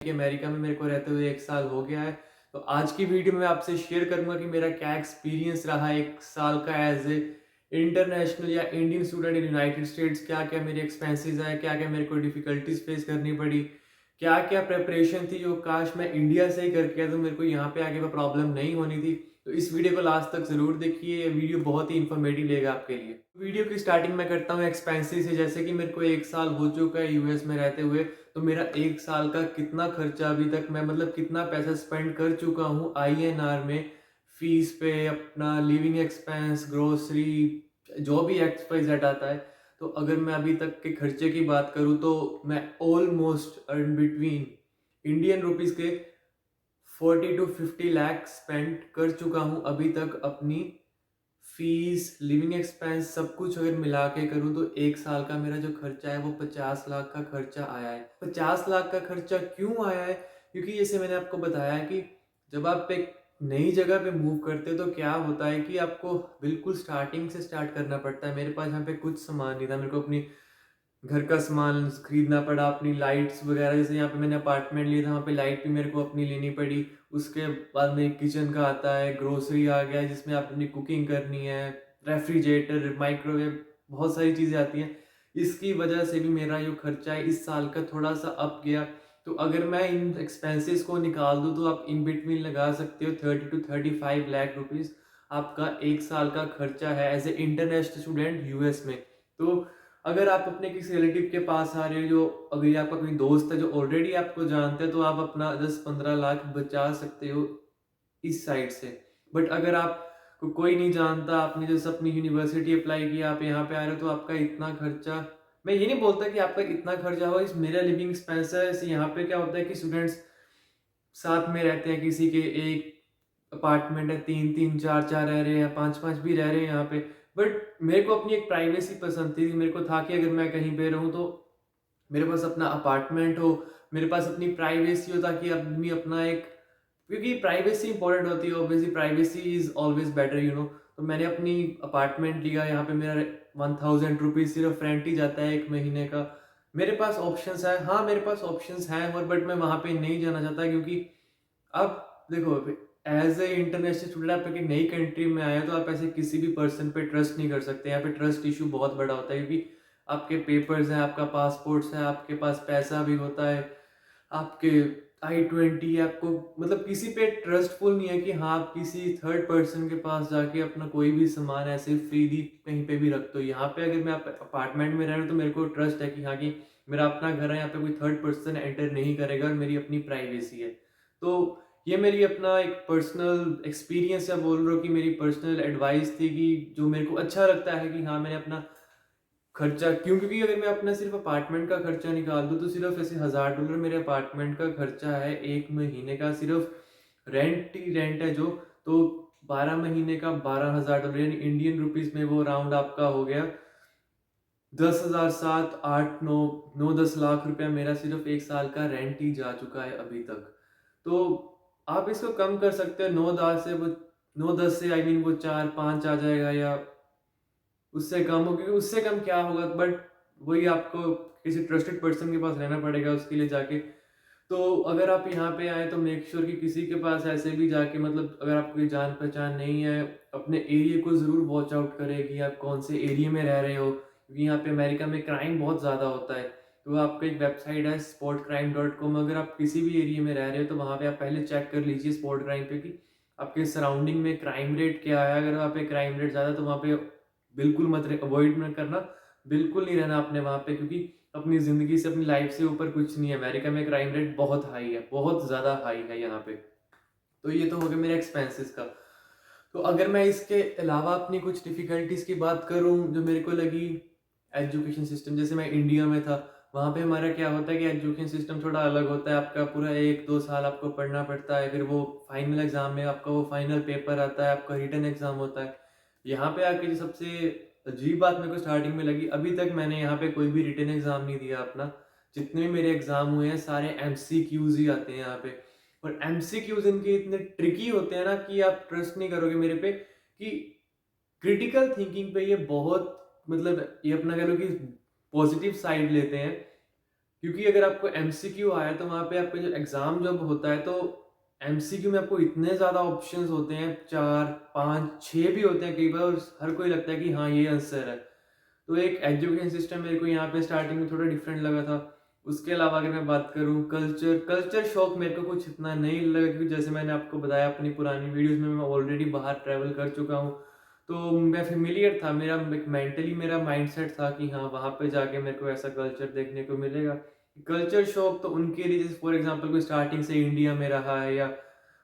कि अमेरिका में मेरे को रहते हुए 1 साल हो गया है। तो आज की वीडियो में मैं आपसे शेयर करूँगा कि मेरा क्या एक्सपीरियंस रहा 1 साल का एज़ ए इंटरनेशनल या Indian student in United states. क्या-क्या मेरे एक्सपेंसेस आए, क्या-क्या मेरे को डिफ़िकल्टीज़ फ़ेस करनी पड़ी, क्या-क्या प्रिपरेशन थी जो काश मैं इंडिया से ही करके आया तो मेरे को यहाँ पे आके वो प्रॉब्लम नहीं होनी थी। तो इस वीडियो को लास्ट तक ज़रूर देखिए, ये वीडियो बहुत ही इन्फॉर्मेटिव रहेगा आपके लिए। वीडियो की स्टार्टिंग मैं करता हूँ एक्सपेंसेस से। जैसे कि मेरे को 1 साल हो चुका है यूएस में रहते हुए, तो मेरा 1 साल का कितना खर्चा अभी तक मैं मतलब कितना पैसा स्पेंड कर चुका हूँ आईएनआर में, फीस पे, अपना लिविंग एक्सपेंस, ग्रोसरी, जो भी एक्स वाई जेड आता है। तो अगर मैं अभी तक के खर्चे की बात करूँ तो मैं almost earn between Indian rupees के 40 टू 50 लाख स्पेंड कर चुका हूँ अभी तक अपनी फीस, लिविंग एक्सपेंस सब कुछ अगर मिला के करूँ तो 1 साल का मेरा जो खर्चा है वो 50 लाख का खर्चा आया है। 50 लाख का खर्चा क्यों आया है? क्योंकि जैसे मैंने आपको बताया कि जब आप एक नई जगह पे मूव करते हो तो क्या होता है कि आपको बिल्कुल स्टार्टिंग से स्टार्ट करना पड़ता है। मेरे पास यहाँ पे कुछ सामान नहीं था, मेरे को अपनी घर का सामान खरीदना पड़ा, अपनी लाइट्स वगैरह। जैसे यहाँ पे मैंने अपार्टमेंट लिया था, वहाँ पे लाइट भी मेरे को अपनी लेनी पड़ी। उसके बाद में किचन का आता है, ग्रोसरी आ गया जिसमें आप अपनी कुकिंग करनी है, रेफ्रिजरेटर, माइक्रोवेव, बहुत सारी चीज़ें आती हैं। इसकी वजह से भी मेरा जो खर्चा है इस साल का थोड़ा-सा अप गया। तो अगर मैं इन एक्सपेंसेस को निकाल दूँ तो आप इन बिटवीन लगा सकते हो 30 टू 35 लाख रुपीज़ आपका 1 साल का खर्चा है as a international student US में। तो अगर आप अपने किसी रिलेटिव के पास आ रहे हो, जो अगर ये आपका कोई दोस्त है जो ऑलरेडी आपको जानते हैं, तो आप अपना 10-15 लाख बचा सकते हो इस साइड से। बट अगर आपको कोई नहीं जानता, आपने जैसे अपनी यूनिवर्सिटी अप्लाई किया, आप यहाँ पे आ रहे हो तो आपका इतना खर्चा, मैं ये नहीं बोलता कि आपका इतना खर्चा होगा, इस मेरा लिविंग एक्सपेंस है। ऐसे यहाँ पे क्या होता है कि स्टूडेंट्स साथ में रहते हैं, किसी के एक अपार्टमेंट है, 3-3 4-4 रह रहे हैं, 5-5 भी रह रहे हैं यहाँ पे। बट मेरे को अपनी एक प्राइवेसी पसंद थी, मेरे को था कि अगर मैं कहीं पे रहूँ तो मेरे पास अपना अपार्टमेंट हो, मेरे पास अपनी प्राइवेसी हो, ताकि आदमी अपना एक, क्योंकि प्राइवेसी इंपॉर्टेंट होती है, obviously privacy is always better you know. तो मैंने अपनी अपार्टमेंट लिया, यहाँ पे मेरा 1000 रुपीज़ सिर्फ रेंट ही जाता है 1 महीने का। मेरे पास ऑप्शंस है, हाँ, मेरे पास ऑप्शंस हैं, और बट मैं वहाँ पे नहीं जाना चाहता क्योंकि अब देखो, एज़ ए इंटरनेशनल स्टूडेंट आप एक नई कंट्री में आए हो तो आप ऐसे किसी भी पर्सन पे ट्रस्ट नहीं कर सकते। यहाँ पे ट्रस्ट इश्यू बहुत बड़ा होता है क्योंकि आपके पेपर्स हैं, आपका पासपोर्ट्स है, आपके पास पैसा भी होता है, आपके I-20, आपको मतलब किसी पे ट्रस्टफुल नहीं है कि हाँ, आप किसी थर्ड पर्सन के पास जाके अपना कोई भी सामान ऐसे फ्रीली कहीं पे भी रख दो। यहाँ पे अगर मैं अपार्टमेंट में रह रहा हूँ तो मेरे को ट्रस्ट है कि हाँ, कि मेरा अपना घर है, यहाँ पे कोई थर्ड पर्सन एंटर नहीं करेगा और मेरी अपनी प्राइवेसी है। तो ये मेरी अपना एक पर्सनल एक्सपीरियंस, या बोल रहा हूँ कि मेरी पर्सनल एडवाइस थी कि जो मेरे को अच्छा लगता है कि हाँ, मैंने अपना खर्चा क्यों, क्योंकि अगर मैं अपना सिर्फ अपार्टमेंट का खर्चा निकाल दूँ तो सिर्फ ऐसे $1000 मेरे अपार्टमेंट का खर्चा है 1 महीने का, सिर्फ रेंट ही रेंट है जो। तो 12 महीने का $12,000, यानी इंडियन रुपीस में वो राउंड आपका हो गया 10,000, 7, 8, 9, 9-10 लाख रुपया मेरा सिर्फ 1 साल का रेंट ही जा चुका है अभी तक। तो आप इसको कम कर सकते हैं, 9-10 से वो 9-10 से आई मीन वो 4-5 आ जाएगा, या उससे कम हो, क्योंकि उससे कम क्या होगा, बट वही आपको किसी ट्रस्टेड पर्सन के पास रहना पड़ेगा उसके लिए जाके। तो अगर आप यहाँ पे आए तो मेक श्योर कि किसी के पास ऐसे भी जाके, मतलब अगर आपको कोई जान पहचान नहीं है, अपने एरिया को ज़रूर वॉच आउट करें कि आप कौन से एरिया में रह रहे हो, क्योंकि यहाँ पे अमेरिका में क्राइम बहुत ज़्यादा होता है। तो आपका एक वेबसाइट है spotcrime.com, अगर आप किसी भी एरिया में रह रहे हो तो वहाँ पे आप पहले चेक कर लीजिए स्पॉट क्राइम पे कि आपके सराउंडिंग में क्राइम रेट क्या है। अगर वहाँ पे क्राइम रेट ज़्यादा है तो वहाँ पे बिल्कुल मत अवॉइड मत करना, बिल्कुल नहीं रहना आपने वहाँ पे, क्योंकि अपनी ज़िंदगी से, अपनी लाइफ से ऊपर कुछ नहीं है। अमेरिका में क्राइम रेट बहुत हाई है, बहुत ज़्यादा हाई है यहाँ पे। तो ये तो हो गया मेरे एक्सपेंसेस का। तो अगर मैं इसके अलावा अपनी कुछ डिफ़िकल्टीज़ की बात करूँ जो मेरे को लगी, एजुकेशन सिस्टम, जैसे मैं इंडिया में था, वहाँ पे हमारा क्या होता है कि एजुकेशन सिस्टम थोड़ा अलग होता है। आपका पूरा 1-2 साल आपको पढ़ना पड़ता है, फिर वो फाइनल एग्ज़ाम में आपका वो फाइनल पेपर आता है, आपका रिटन एग्ज़ाम होता है। यहाँ पे आके जो सबसे अजीब बात मेरे को स्टार्टिंग में लगी, अभी तक मैंने यहाँ पे कोई भी रिटन एग्ज़ाम नहीं दिया अपना। जितने भी मेरे एग्ज़ाम हुए हैं सारे एमसीक्यूज़ ही आते हैं यहाँ पे, और एमसीक्यूज़ इनके इतने ट्रिकी होते हैं ना कि आप ट्रस्ट नहीं करोगे मेरे पे कि क्रिटिकल थिंकिंग पे ये बहुत, मतलब ये अपना कह लो कि पॉजिटिव साइड लेते हैं। क्योंकि अगर आपको एमसीक्यू आया तो वहाँ पे आपका जो एग्ज़ाम जब होता है तो एमसीक्यू में आपको इतने ज़्यादा ऑप्शंस होते हैं, 4, 5, 6 भी होते हैं कई बार, और हर कोई लगता है कि हाँ, ये आंसर है। तो एक एजुकेशन सिस्टम मेरे को यहाँ पे स्टार्टिंग में थोड़ा डिफरेंट लगा था। उसके अलावा अगर मैं बात करूँ कल्चर शॉक मेरे को कुछ इतना नहीं लगा, क्योंकि जैसे मैंने आपको बताया अपनी पुरानी वीडियोज़ में मैं ऑलरेडी बाहर ट्रैवल कर चुका हूँ। तो मैं फ़ैमिलियर था, मेरा एक मेंटली मेरा माइंडसेट था कि हाँ, वहाँ पे जाके मेरे को ऐसा कल्चर देखने को मिलेगा। कल्चर शॉक तो उनके लिए जैसे फॉर एग्ज़ाम्पल कोई स्टार्टिंग से इंडिया में रहा है या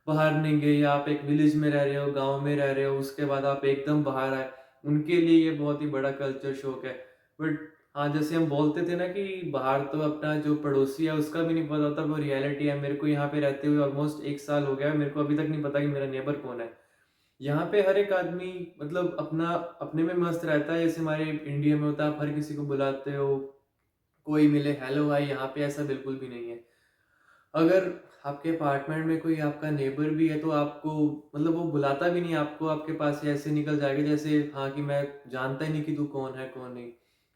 बाहर नहीं गए, या आप एक विलेज में रह रहे हो, गाँव में रह रहे हो, उसके बाद आप एकदम बाहर आए, उनके लिए ये बहुत ही बड़ा कल्चर शॉक है। बट हाँ, जैसे हम बोलते थे ना कि बाहर तो अपना जो पड़ोसी है उसका भी नहीं पता होता, वो रियलिटी है। मेरे को यहाँ पे रहते हुए ऑलमोस्ट 1 साल हो गया है, मेरे को अभी तक नहीं पता कि मेरा नेबर कौन है। यहाँ पे हर एक आदमी मतलब अपना अपने में मस्त रहता है, जैसे हमारे इंडिया में होता है, आप हर किसी को बुलाते हो, कोई मिले हेलो हाय, यहाँ पे ऐसा बिल्कुल भी नहीं है। अगर आपके अपार्टमेंट में कोई आपका नेबर भी है तो आपको मतलब वो बुलाता भी नहीं है आपको, आपके पास से ऐसे निकल जाएगा जैसे हाँ कि मैं जानता ही नहीं कि तू कौन है कौन नहीं।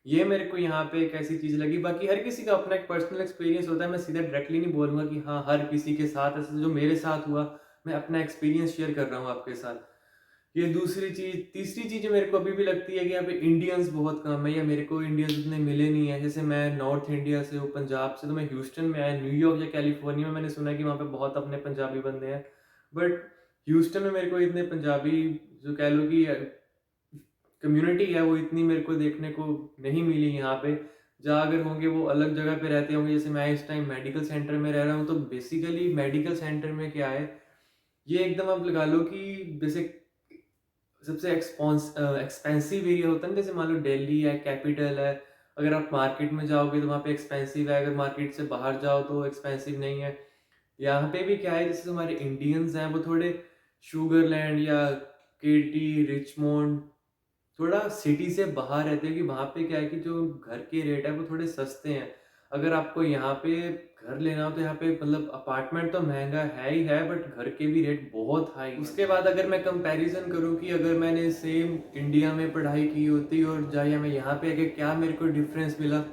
ये मेरे को यहाँ पे एक ऐसी चीज़ लगी। बाकी हर किसी का अपना एक पर्सनल एक्सपीरियंस होता है, मैं सीधा डायरेक्टली नहीं बोलूँगा कि हाँ हर किसी के साथ ऐसा जो मेरे साथ हुआ, मैं अपना एक्सपीरियंस शेयर कर रहा हूँ आपके साथ। ये दूसरी चीज़। तीसरी चीज़ जो मेरे को अभी भी लगती है कि यहाँ पे इंडियंस बहुत कम है, या मेरे को इंडियंस उतने मिले नहीं है। जैसे मैं नॉर्थ इंडिया से हूँ, पंजाब से, तो मैं ह्यूस्टन में आया, न्यूयॉर्क या कैलिफोर्निया में मैंने सुना है कि वहाँ पे बहुत अपने पंजाबी बंदे हैं। बट ह्यूस्टन में मेरे को इतने पंजाबी जो कह लो कि कम्युनिटी है वो इतनी मेरे को देखने को नहीं मिली यहाँ पे। जहाँ अगर होंगे वो अलग जगह पे रहते होंगे, जैसे मैं इस टाइम मेडिकल सेंटर में रह रहा हूँ, तो बेसिकली मेडिकल सेंटर में क्या है, ये एकदम आप लगा लो कि जैसे सबसे एक्सपेंसिव एरिया होता है ना, जैसे मान लो दिल्ली है, कैपिटल है। अगर आप मार्केट में जाओगे तो वहाँ पे एक्सपेंसिव है, अगर मार्केट से बाहर जाओ तो एक्सपेंसिव नहीं है। यहाँ पे भी क्या है, जैसे हमारे इंडियंस हैं वो थोड़े शुगरलैंड या केटी, रिचमोंड, थोड़ा सिटी से बाहर रहते हैं, कि वहाँ पे क्या है कि जो घर के रेट है वो थोड़े सस्ते हैं। अगर आपको यहाँ पे घर लेना हो तो यहाँ पे मतलब अपार्टमेंट तो महंगा है ही है, बट घर के भी रेट बहुत हाई हैं। उसके बाद अगर मैं कंपैरिजन करूँ कि अगर मैंने सेम इंडिया में पढ़ाई की होती और जाए मैं यहाँ पे आके, क्या मेरे को डिफरेंस मिला,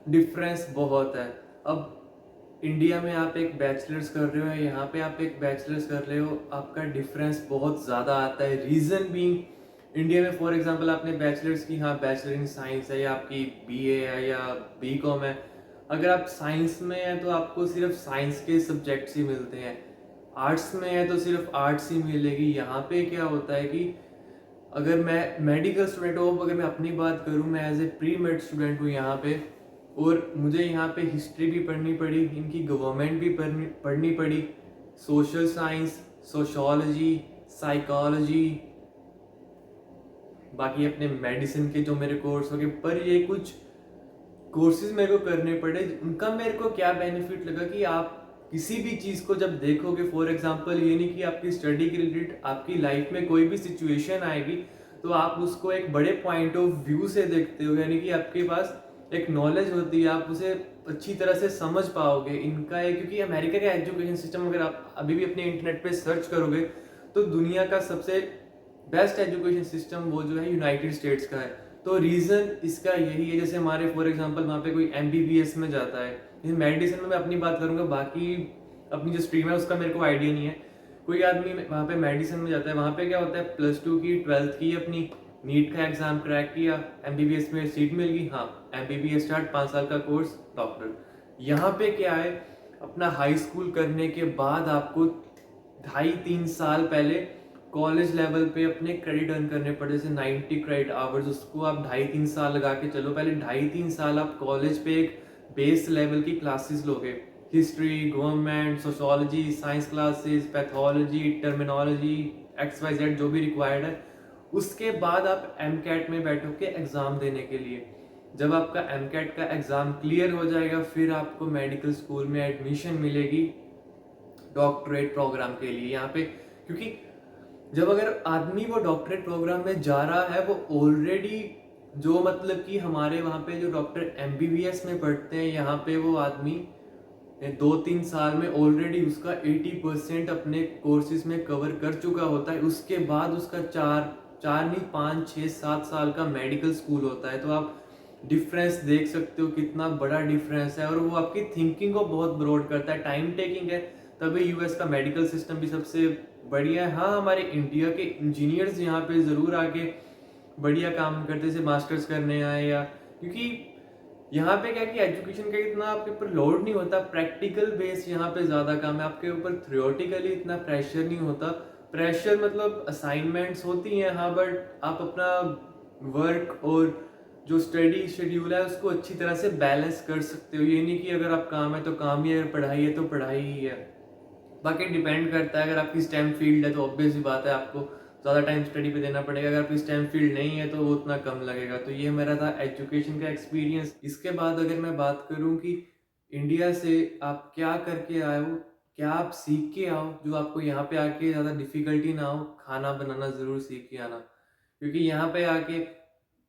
डिफरेंस बहुत है। अब इंडिया में आप एक बैचलर्स कर रहे हो, यहाँ पे आप एक बैचलर्स कर रहे हो, आपका डिफरेंस बहुत ज़्यादा आता है। रीज़न बीइंग, इंडिया में फॉर एग्जांपल आपने बैचलर्स की, हाँ बैचलर इन साइंस है या आपकी बीए है या बीकॉम है, अगर आप साइंस में हैं तो आपको सिर्फ साइंस के सब्जेक्ट्स ही मिलते हैं। आर्ट्स में है तो सिर्फ आर्ट्स ही मिलेगी। यहाँ पे क्या होता है कि अगर मैं मेडिकल स्टूडेंट हूँ, अगर मैं अपनी बात करूँ, मैं as a pre med student हूँ यहाँ पे, और मुझे यहाँ पे हिस्ट्री भी पढ़नी पड़ी, इनकी गवर्नमेंट भी पढ़नी पड़ी, सोशल साइंस, सोशोलॉजी, साइकोलॉजी, बाकी अपने मेडिसिन के जो मेरे कोर्स हो गए, पर ये कुछ कोर्सेज मेरे को करने पड़े। उनका मेरे को क्या बेनिफिट लगा कि आप किसी भी चीज़ को जब देखोगे, फॉर एग्जांपल ये नहीं कि आपकी स्टडी के रिलेटेड आपकी लाइफ में कोई भी सिचुएशन आएगी तो आप उसको एक बड़े पॉइंट ऑफ व्यू से देखते हो, यानी कि आपके पास एक नॉलेज होती है, आप उसे अच्छी तरह से समझ पाओगे। इनका है क्योंकि अमेरिका का एजुकेशन सिस्टम अगर आप अभी भी अपने इंटरनेट पे सर्च करोगे तो दुनिया का सबसे बेस्ट एजुकेशन सिस्टम वो जो है यूनाइटेड स्टेट्स का है। तो रीज़न इसका यही है। जैसे हमारे फॉर एग्जांपल वहाँ पे कोई एमबीबीएस में जाता है, जैसे मेडिसिन में मैं अपनी बात करूँगा, बाकी अपनी जो स्ट्रीम है उसका मेरे को आइडिया नहीं है। कोई आदमी वहाँ पे मेडिसिन में जाता है, वहाँ पे क्या होता है, +2 की 12th की अपनी नीट का एग्जाम क्रैक किया, एमबीबीएस में सीट मिल गई, हाँ एमबीबीएस स्टार्ट, 5 साल का कोर्स, डॉक्टर। यहाँ पे क्या है, अपना हाई स्कूल करने के बाद आपको 2.5-3 साल पहले कॉलेज लेवल पे अपने क्रेडिट अर्न करने पड़े, जैसे 90 क्रेडिट आवर्स, उसको आप 2.5-3 साल लगा के चलो। पहले 2.5-3 साल आप कॉलेज पे एक बेस लेवल की क्लासेस लोगे, history, government, sociology, science classes, pathology, terminology, XYZ जो भी रिक्वायर्ड है। उसके बाद आप एम कैट में बैठोगे एग्ज़ाम देने के लिए। जब आपका एम कैट का एग्ज़ाम क्लियर हो जाएगा फिर आपको मेडिकल स्कूल में एडमिशन मिलेगी डॉक्टरेट प्रोग्राम के लिए। यहाँ पे क्योंकि जब अगर आदमी वो डॉक्टरेट प्रोग्राम में जा रहा है, वो ऑलरेडी जो मतलब कि हमारे वहाँ पे जो डॉक्टर एमबीबीएस में पढ़ते हैं, यहाँ पे वो आदमी 2-3 साल में ऑलरेडी उसका 80% अपने कोर्सेज में कवर कर चुका होता है। उसके बाद उसका 4 4 नहीं 5 6 7 साल का मेडिकल स्कूल होता है। तो आप डिफरेंस देख सकते हो, कितना बड़ा डिफरेंस है, और वो आपकी थिंकिंग को बहुत ब्रॉड करता है। टाइम टेकिंग है, तभी यूएस का मेडिकल सिस्टम भी सबसे बढ़िया है। हाँ, हमारे इंडिया के इंजीनियर्स यहाँ पे ज़रूर आके बढ़िया काम करते, जैसे मास्टर्स करने आए, या क्योंकि यहाँ पे क्या कि एजुकेशन का इतना आपके ऊपर लोड नहीं होता, प्रैक्टिकल बेस यहाँ पे ज़्यादा काम है, आपके ऊपर थ्योरेटिकली इतना प्रेशर नहीं होता। प्रेशर मतलब असाइनमेंट्स होती हैं हाँ, बट आप अपना वर्क और जो स्टडी शेड्यूल है उसको अच्छी तरह से बैलेंस कर सकते हो। ये नहीं कि अगर आप काम है तो काम ही है, अगर पढ़ाई है तो पढ़ाई ही है। बाकी डिपेंड करता है, अगर आपकी स्टेम फील्ड है तो ऑब्वियस ही बात है आपको ज़्यादा टाइम स्टडी पे देना पड़ेगा, अगर आपकी स्टेम फील्ड नहीं है तो वो उतना कम लगेगा। तो ये मेरा था एजुकेशन का एक्सपीरियंस। इसके बाद अगर मैं बात करूँ कि इंडिया से आप क्या करके आए हो, क्या आप सीख के आओ, जो आपको यहाँ पे आके ज़्यादा डिफिकल्टी ना हो, खाना बनाना ज़रूर सीख के आना। क्योंकि यहाँ पे आके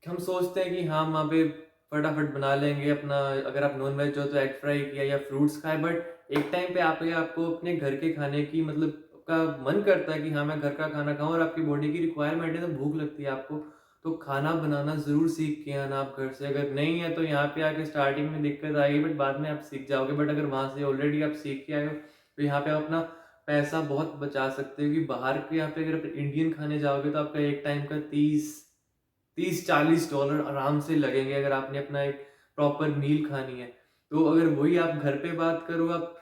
हम सोचते हैं कि हाँ, वहाँ पे फटाफट बना लेंगे अपना, अगर आप नॉन वेज हो तो एग फ्राई किया या फ्रूट्स खाए, बट एक टाइम पे आपको अपने घर के खाने की मतलब का मन करता है कि हाँ, मैं घर का खाना खाऊं, और आपकी बॉडी की रिक्वायरमेंट है तो भूख लगती है आपको, तो खाना बनाना ज़रूर सीख के आना आप घर से। अगर नहीं है तो यहाँ पे आके स्टार्टिंग में दिक्कत आएगी, बट बाद में आप सीख जाओगे। बट अगर वहाँ से ऑलरेडी आप सीख के आए हो तो यहाँ पे आप अपना पैसा बहुत बचा सकते हो, कि बाहर के यहाँ पे अगर आप इंडियन खाने जाओगे तो आपका एक टाइम का 30-40 डॉलर आराम से लगेंगे, अगर आपने अपना एक प्रॉपर मील खानी है। तो अगर वही आप घर पे बात करो, आप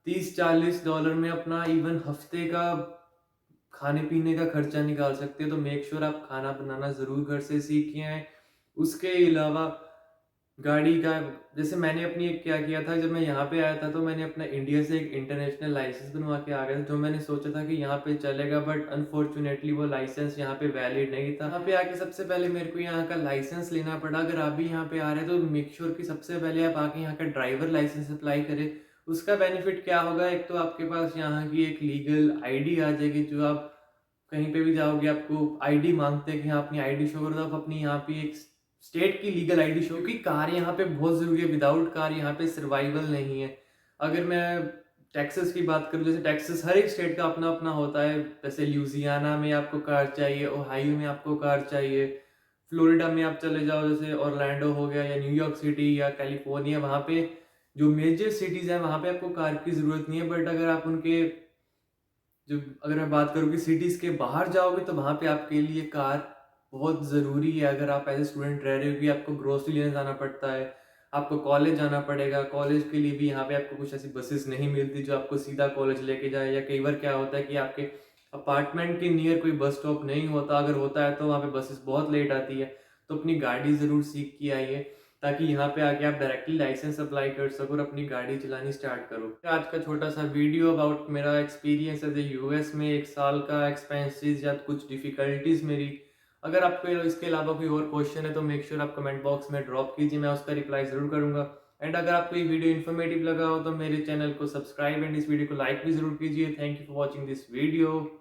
30-40 डॉलर में अपना इवन हफ्ते का खाने पीने का खर्चा निकाल सकते हो। तो मेक श्योर आप खाना बनाना ज़रूर घर से सीख के आएँ। उसके अलावा गाड़ी का, जैसे मैंने अपनी एक क्या किया था, जब मैं यहाँ पे आया था तो मैंने अपना इंडिया से एक इंटरनेशनल लाइसेंस बनवा के आ गया था, जो मैंने सोचा था कि यहाँ पे चलेगा, बट अनफॉर्चुनेटली वो लाइसेंस यहाँ पे वैलिड नहीं था। यहाँ पे आके सबसे पहले मेरे को यहाँ का लाइसेंस लेना पड़ा। अगर आप भी यहाँ पे आ रहे हैं तो मेक श्योर कि सबसे पहले आप आके यहाँ का ड्राइवर लाइसेंस अप्लाई करें। उसका बेनिफिट क्या होगा, एक तो आपके पास यहाँ की एक लीगल आईडी आ जाएगी, जो आप कहीं पे भी जाओगे आपको आईडी मांगते हैं कि हाँ, अपनी आईडी शो करो, तो आप अपनी यहाँ पे एक स्टेट की लीगल आईडी शो, क्योंकि कार यहाँ पे बहुत ज़रूरी है, विदाउट कार यहाँ पे सर्वाइवल नहीं है। अगर मैं टेक्सास की बात करूँ, जैसे टेक्सास हर एक स्टेट का अपना अपना होता है, जैसे ल्यूजियाना में आपको कार चाहिए, ओहायो में आपको कार चाहिए, फ्लोरिडा में आप चले जाओ जैसे ऑरलैंडो हो गया, या न्यूयॉर्क सिटी या कैलिफोर्निया, वहाँ पे जो मेजर सिटीज़ हैं वहाँ पे आपको कार की ज़रूरत नहीं है। बट अगर आप उनके जो अगर मैं बात करूँ कि सिटीज़ के बाहर जाओगे तो वहाँ पे आपके लिए कार बहुत ज़रूरी है। अगर आप एज ए स्टूडेंट रह रहे हो कि आपको ग्रोसरी लेने जाना पड़ता है, आपको कॉलेज जाना पड़ेगा, कॉलेज के लिए भी यहाँ पे आपको कुछ ऐसी बसेस नहीं मिलती जो आपको सीधा कॉलेज लेके जाए, या कई बार क्या होता है कि आपके अपार्टमेंट के नियर कोई बस स्टॉप नहीं होता, अगर होता है तो वहाँ पे बसेस बहुत लेट आती है। तो अपनी गाड़ी ज़रूर सीख के आइए, ताकि यहाँ पे आके आप डायरेक्टली लाइसेंस अप्लाई कर सको और अपनी गाड़ी चलानी स्टार्ट करो। आज का छोटा सा वीडियो अबाउट मेरा एक्सपीरियंस एज ए यूएस में 1 साल का एक्सपेंसेस या कुछ डिफ़िकल्टीज़ मेरी। अगर आपको इसके अलावा कोई और क्वेश्चन है तो मेक श्योर आप कमेंट बॉक्स में ड्रॉप कीजिए, मैं उसका रिप्लाई ज़रूर करूँगा। एंड अगर आपको ये वीडियो इन्फॉर्मेटिव लगा हो तो मेरे चैनल को सब्सक्राइब एंड इस वीडियो को लाइक भी ज़रूर कीजिए। Thank you for watching this video.